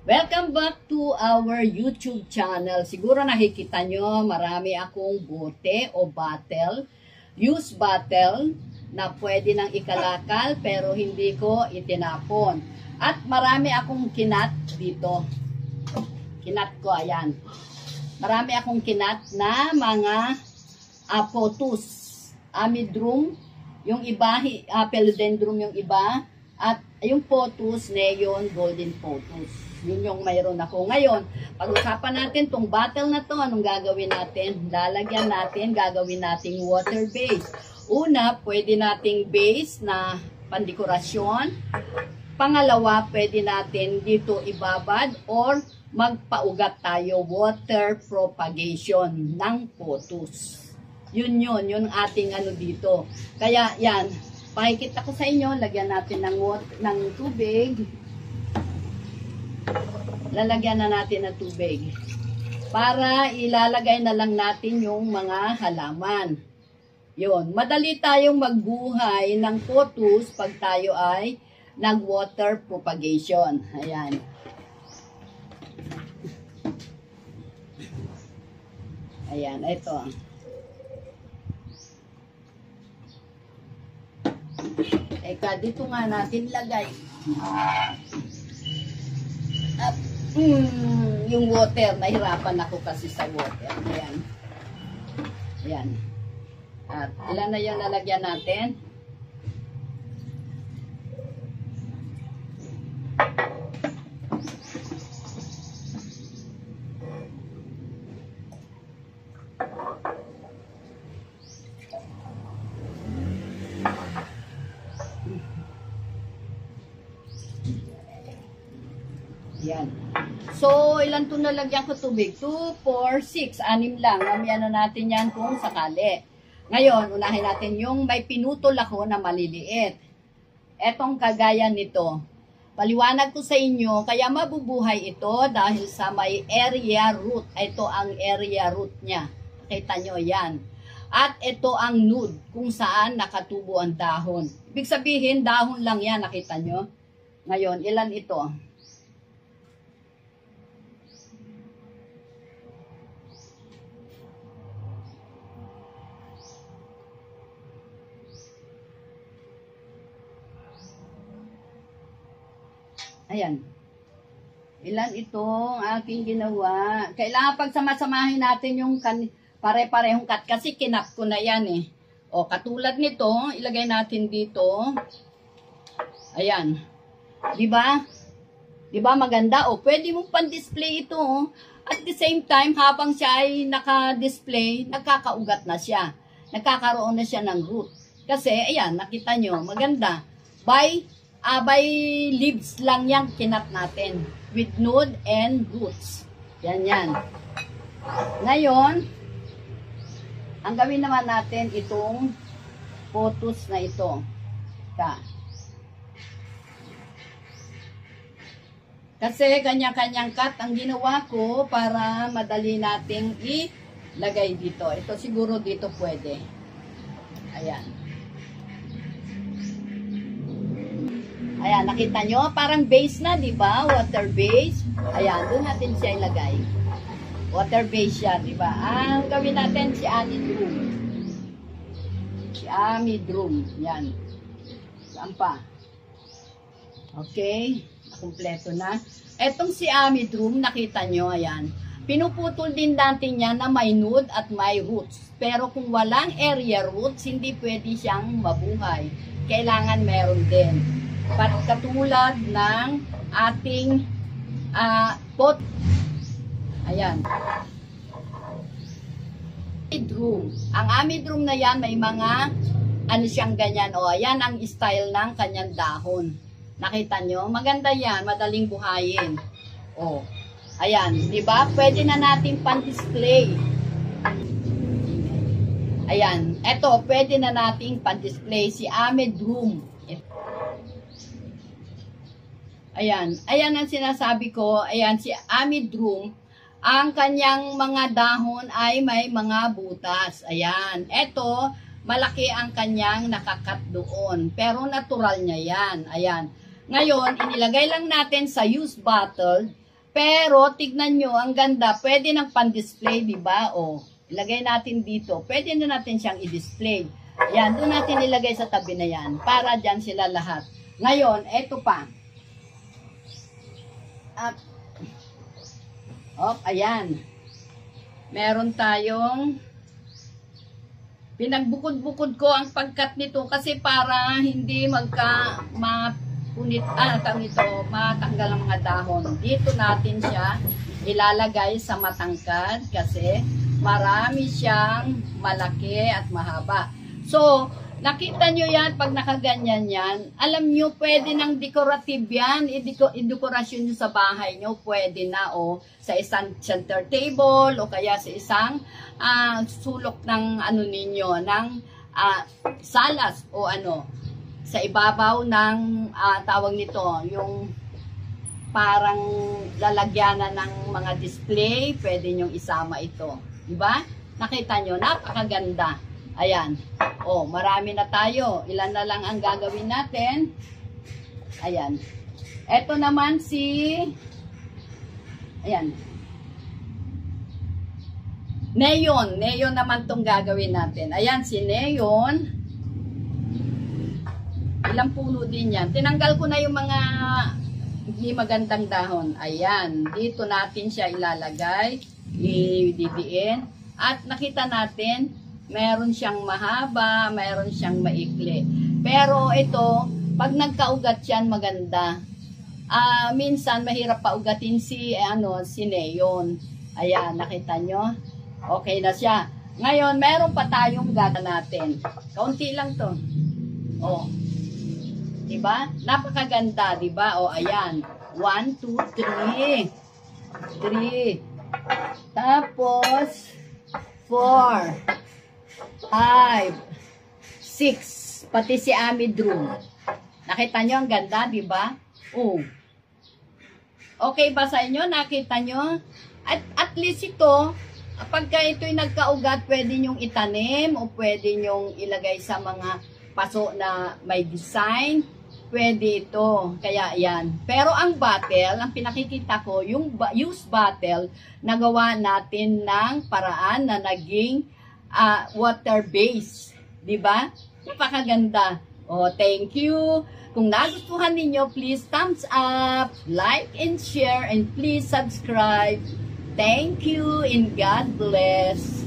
Welcome back to our YouTube channel. Siguro nakikita nyo, marami akong bote o bottle, used bottle, na pwede nang ikalakal pero hindi ko itinapon. At marami akong kinat dito. Kinat ko, ayan. Marami akong kinat na mga potus. Amidrum, yung iba, philodendron yung iba, at yung potus, neon, golden potus. Yun yung mayroon ako. Ngayon, pag-usapan natin tong bottle na to, anong gagawin natin? Lalagyan natin, gagawin nating water base. Una, pwede nating base na pandekorasyon. Pangalawa, pwede natin dito ibabad or magpaugat tayo water propagation ng potus. Yun ating ano dito. Kaya yan, pakikita ko sa inyo, lagyan natin ng tubig. Lalagyan na natin ng tubig para ilalagay na lang natin yung mga halaman. Yun, madali tayong magbuhay ng potus pag tayo ay nag-water propagation. Ayan. Ayan, ito. Eka, dito nga natin lagay. At yung water, nahirapan ako kasi sa water. Ayan. Ayan. At ilan na yung lalagyan natin? Yan. So, ilan ito nalagyan ko tubig? 2, 4, 6, 6 lang. Mamaya na natin yan kung sakali. Ngayon, unahin natin yung may pinutol ako na maliliit. Etong kagaya nito. Paliwanag ko sa inyo, kaya mabubuhay ito dahil sa may area root. Ito ang area root niya. Kita nyo yan. At ito ang node kung saan nakatubo ang dahon. Ibig sabihin, dahon lang yan. Nakita nyo? Ngayon, ilan ito? Ayan. Ilan itong aking ginawa. Kailangan pagsamasamahin natin yung pare-parehong cut. Kasi kinap ko na yan eh. O, katulad nito, ilagay natin dito. Ayan. Diba? Diba maganda? O, pwede mong pan-display ito. Oh. At the same time, habang siya ay naka-display, nakakaugat na siya. Nagkakaroon na siya ng root. Kasi, ayan, nakita nyo, maganda. By leaves lang yan kinat natin. With node and roots. Yan. Ngayon, ang gawin naman natin itong potus na ito. Kasi kanya-kanyang cut ang ginawa ko para madali nating ilagay dito. Ito siguro dito pwede. Ayan. Ayan, nakita nyo? Parang base na, di ba? Water base. Ayan, doon natin siya ilagay. Water base siya, di ba? Ang gawin natin si amidrum. Si amidrum. Yan. Saan pa? Okay. Kompleto na. Etong si amidrum, nakita nyo, ayan. Pinuputol din natin yan na may node at may roots. Pero kung walang area roots, hindi pwede siyang mabuhay. Kailangan meron din. Katulad ng ating pot. Ayan. Amidrum. Ang amidrum na yan, may mga ano siyang ganyan. O, ayan ang style ng kanyang dahon. Nakita nyo? Maganda yan. Madaling buhayin. O, ayan. Diba? Pwede na natin pan-display. Ayan. Eto, pwede na natin pan-display si amidrum. Ayan. Ayan ang sinasabi ko. Ayan, si amidrum, ang kanyang mga dahon ay may mga butas. Ayan. Ito, malaki ang kanyang nakakat doon. Pero natural niya yan. Ayan. Ngayon, inilagay lang natin sa used bottle Pero, tignan nyo, ang ganda. Pwede ng pan-display, di ba? O, ilagay natin dito. Pwede na natin siyang i-display. Yan, doon natin ilagay sa tabi na yan. Para dyan sila lahat. Ngayon, eto pa. At, ayan. Meron tayong pinagbukod-bukod ko ang pagkat nito kasi para hindi mapunit, matanggal ang mga dahon. Dito natin siya ilalagay sa matangkad kasi marami siyang malaki at mahaba. So, nakita nyo yan, pag nakaganyan yan, alam nyo, pwede ng decorative yan, i-dekorasyon nyo sa bahay nyo, pwede na, sa isang center table, o kaya sa isang sulok ng ano ninyo, ng salas, o sa ibabaw ng tawag nito, yung parang lalagyanan ng mga display, pwede nyong isama ito. Diba? Nakita nyo, napakaganda. Ayan. Marami na tayo. Ilan na lang ang gagawin natin. Ayan. Ito naman ayan. Neon. Neon naman tong gagawin natin. Ayan, si Neon. Ilang puno din yan. Tinanggal ko na yung mga hindi magandang dahon. Ayan. Dito natin siya ilalagay. Ididiin. At nakita natin, meron siyang mahaba, meron siyang maikli. Pero ito, pag nagkaugat yan, maganda. Minsan, mahirap paugatin si Neon. Ayan, nakita nyo? Okay na siya. Ngayon, meron pa tayong gata natin. Kaunti lang to. Diba? Napakaganda, diba? Ayan. 1, 2, 3. Tapos, 4. 5, 6, pati si Amidroom. Nakita nyo, ang ganda, di ba? Okay ba sa inyo? Nakita nyo? At least ito, pagka ito'y nagkaugat, pwede nyong itanim o pwede nyong ilagay sa mga paso na may design. Pwede ito. Kaya yan. Pero ang bottle, ang pinakikita ko, yung used bottle, nagawa natin ng paraan na naging water base, di ba? Napakaganda. Thank you. Kung nagustuhan ninyo, please thumbs up, like and share, and please subscribe. Thank you and God bless.